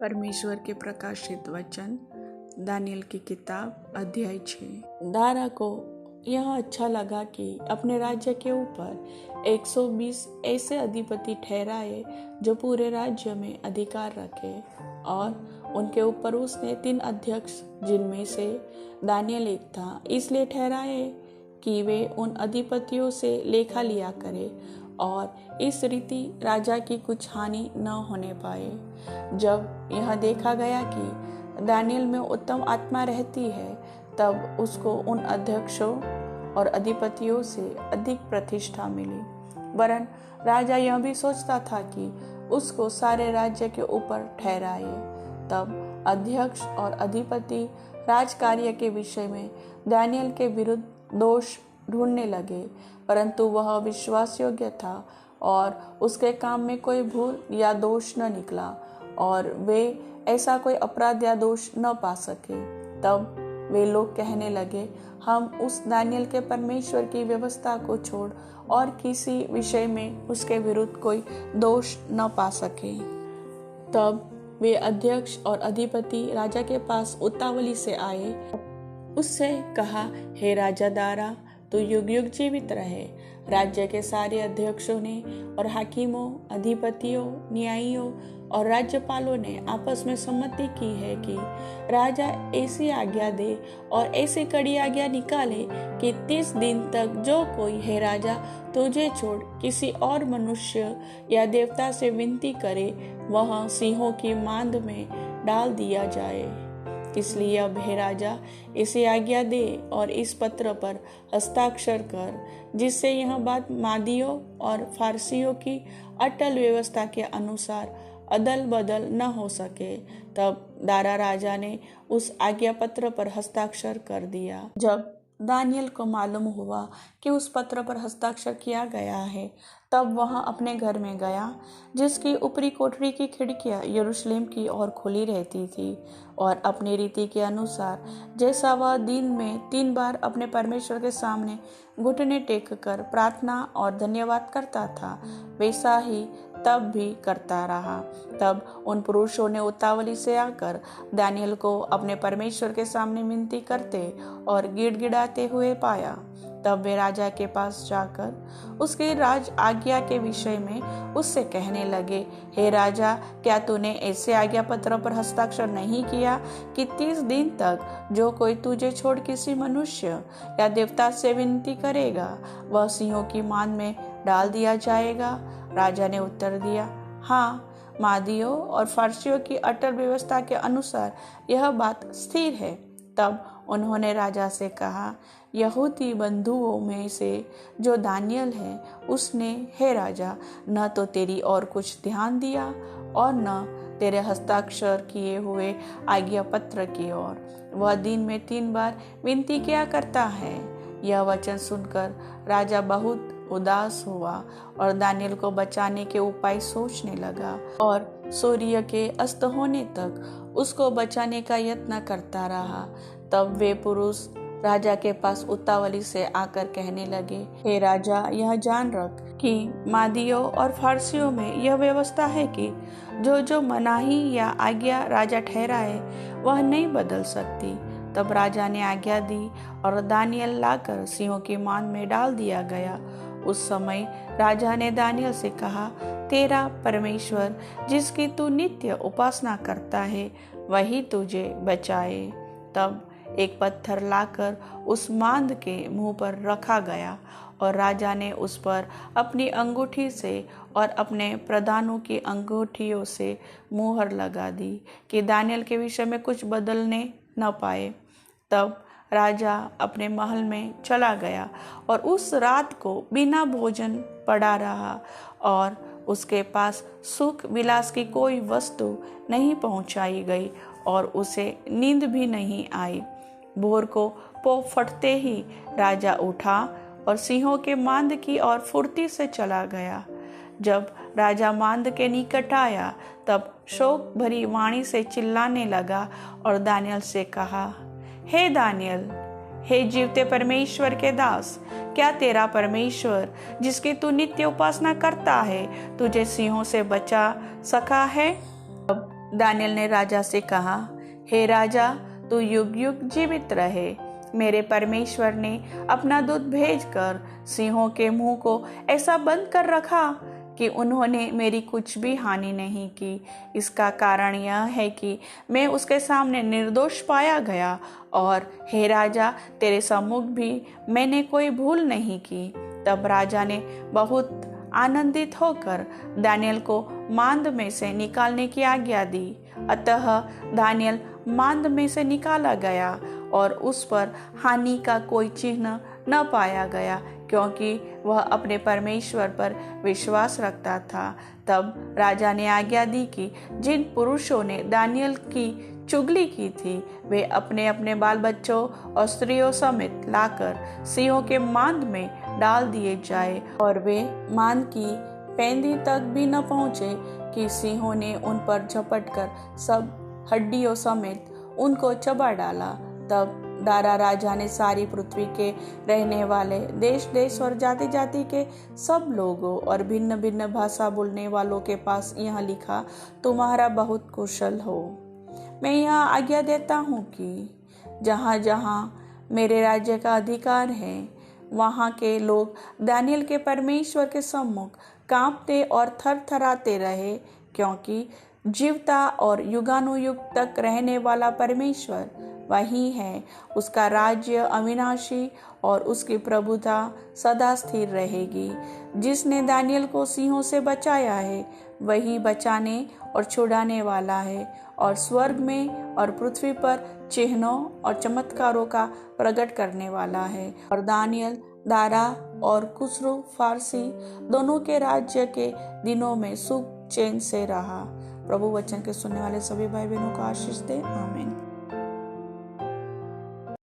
परमेश्वर के प्रकाशित वचन दानियल की किताब अध्याय 6। दारा को यह अच्छा लगा कि अपने राज्य के ऊपर 120 ऐसे अधिपति ठहराए जो पूरे राज्य में अधिकार रखे, और उनके ऊपर उसने 3 अध्यक्ष जिनमें से दानियल एक था इसलिए ठहराए कि वे उन अधिपतियों से लेखा लिया करे और इस रीति राजा की कुछ हानि न होने पाए। जब यह देखा गया कि दानियल में उत्तम आत्मा रहती है, तब उसको उन अध्यक्षों और अधिपतियों से अधिक प्रतिष्ठा मिली। वरन राजा यह भी सोचता था कि उसको सारे राज्य के ऊपर ठहराए। तब अध्यक्ष और अधिपति राजकार्य के विषय में दानियल के विरुद्ध दोष ढूंढने लगे, परंतु वह विश्वास योग्य था और उसके काम में कोई भूल या दोष न निकला, और वे ऐसा कोई अपराध या दोष न पा सके। तब वे लोग कहने लगे, हम उस दानियल के परमेश्वर की व्यवस्था को छोड़ और किसी विषय में उसके विरुद्ध कोई दोष न पा सके। तब वे अध्यक्ष और अधिपति राजा के पास उतावली से आए, उससे कहा, हे राजा दारा, तो युग युग जीवित रहे। राज्य के सारे अध्यक्षों ने और हाकिमों, अधिपतियों, न्यायियों और राज्यपालों ने आपस में सम्मति की है कि राजा ऐसी आज्ञा दे और ऐसी कड़ी आज्ञा निकाले कि 30 दिन तक जो कोई, हे राजा, तुझे छोड़ किसी और मनुष्य या देवता से विनती करे, वह सिंहों की मांद में डाल दिया जाए। इसलिए अब हे राजा, इसे आज्ञा दे और इस पत्र पर हस्ताक्षर कर, जिससे यह बात मादियों और फारसियों की अटल व्यवस्था के अनुसार अदल बदल न हो सके। तब दारा राजा ने उस आज्ञा पत्र पर हस्ताक्षर कर दिया। जब दानियल को मालूम हुआ कि उस पत्र पर हस्ताक्षर किया गया है, तब वह अपने घर में गया, जिसकी ऊपरी कोठरी की खिड़कियां यरूशलेम की ओर खुली रहती थी, और अपनी रीति के अनुसार जैसा वह दिन में 3 बार अपने परमेश्वर के सामने घुटने टेक कर प्रार्थना और धन्यवाद करता था, वैसा ही तब भी करता रहा। तब उन पुरुषों ने उतावली से आकर दानियल को अपने परमेश्वर के सामने विनती करते और गिड़गिड़ाते हुए पाया। तब वे राजा के पास जाकर उसकी राज आज्ञा के विषय में उससे कहने लगे, हे राजा, क्या तूने ऐसे आज्ञा पत्र पर हस्ताक्षर नहीं किया कि 30 दिन तक जो कोई तुझे छोड़ किसी मनुष्य या देवता से विनती करेगा, वह सिंहों की मांद में डाल दिया जाएगा? राजा ने उत्तर दिया, हाँ, मादियों और फारसियों की अटल व्यवस्था के अनुसार यह बात स्थिर है। तब उन्होंने राजा से कहा, यहूदी बंधुओं में से जो दानियल है, उसने, हे राजा, न तो तेरी और कुछ ध्यान दिया और न तेरे हस्ताक्षर किए हुए आज्ञा पत्र की ओर। वह दिन में 3 बार विनती किया करता है। यह वचन सुनकर राजा बहुत उदास हुआ और दानियल को बचाने के उपाय सोचने लगा, और सूर्य के अस्त होने तक उसको बचाने का यत्न करता रहा। तब वे पुरुष राजा के पास उतावली से आकर कहने लगे, हे राजा, यह जान रख कि मादियों और फारसियों में यह व्यवस्था है कि जो मनाही या आज्ञा राजा ठहराए, वह नहीं बदल सकती। तब राजा ने आज्ञा दी और दानियल लाकर सिंहों की मांद में डाल दिया गया। उस समय राजा ने दानियल से कहा, तेरा परमेश्वर, जिसकी तू नित्य उपासना करता है, वही तुझे बचाए। तब एक पत्थर लाकर उस मांद के मुंह पर रखा गया, और राजा ने उस पर अपनी अंगूठी से और अपने प्रधानों की अंगूठियों से मुहर लगा दी कि दानियल के विषय में कुछ बदलने न पाए। तब राजा अपने महल में चला गया और उस रात को बिना भोजन पड़ा रहा, और उसके पास सुख विलास की कोई वस्तु नहीं पहुंचाई गई, और उसे नींद भी नहीं आई। भोर को पौ फटते ही राजा उठा और सिंहों के मांद की ओर फुर्ती से चला गया। जब राजा मांद के निकट आया, तब शोक भरी वाणी से चिल्लाने लगा और दानियल से कहा, हे दानियल, हे जीवते परमेश्वर के दास, क्या तेरा परमेश्वर, जिसकी तू नित्य उपासना करता है, तुझे सिंहों से बचा सका है? दानियल ने राजा से कहा, हे राजा, तू युग युग जीवित रहे। मेरे परमेश्वर ने अपना दूत भेजकर सिंहों के मुंह को ऐसा बंद कर रखा कि उन्होंने मेरी कुछ भी हानि नहीं की। इसका कारण यह है कि मैं उसके सामने निर्दोष पाया गया, और हे राजा, तेरे सम्मुख भी मैंने कोई भूल नहीं की। तब राजा ने बहुत आनंदित होकर दानियल को मांद में से निकालने की आज्ञा दी। अतः दानियल मांद में से निकाला गया और उस पर हानि का कोई चिन्ह न पाया गया, क्योंकि वह अपने परमेश्वर पर विश्वास रखता था। तब राजा ने आज्ञा दी कि जिन पुरुषों ने दानियल की चुगली की थी वे अपने अपने बाल बच्चों और स्त्रियों समेत लाकर सिंहों के मांद में डाल दिए जाए, और वे मांद की पैंदी तक भी न पहुंचे कि सिंहों ने उन पर झपटकर सब हड्डियों समेत उनको चबा डाला। तब दारा राजा ने सारी पृथ्वी के रहने वाले देश देश और जाति जाति के सब लोगों और भिन्न भिन्न भाषा बोलने वालों के पास यह लिखा, तुम्हारा बहुत कुशल हो। मैं यह आज्ञा देता हूँ कि जहाँ जहाँ मेरे राज्य का अधिकार है वहाँ के लोग दानियल के परमेश्वर के सम्मुख कांपते और थरथराते रहे, क्योंकि जीवता और युगानुयुग तक रहने वाला परमेश्वर वही है। उसका राज्य अविनाशी और उसकी प्रभुता सदा स्थिर रहेगी। जिसने दानियल को सिंहों से बचाया है वही बचाने और छुड़ाने वाला है, और स्वर्ग में और पृथ्वी पर चिन्हों और चमत्कारों का प्रकट करने वाला है। और दानियल दारा और खुसरू फारसी दोनों के राज्य के दिनों में सुख चैन से रहा। प्रभु वचन के सुनने वाले सभी भाई बहनों को आशीष दे। आमीन।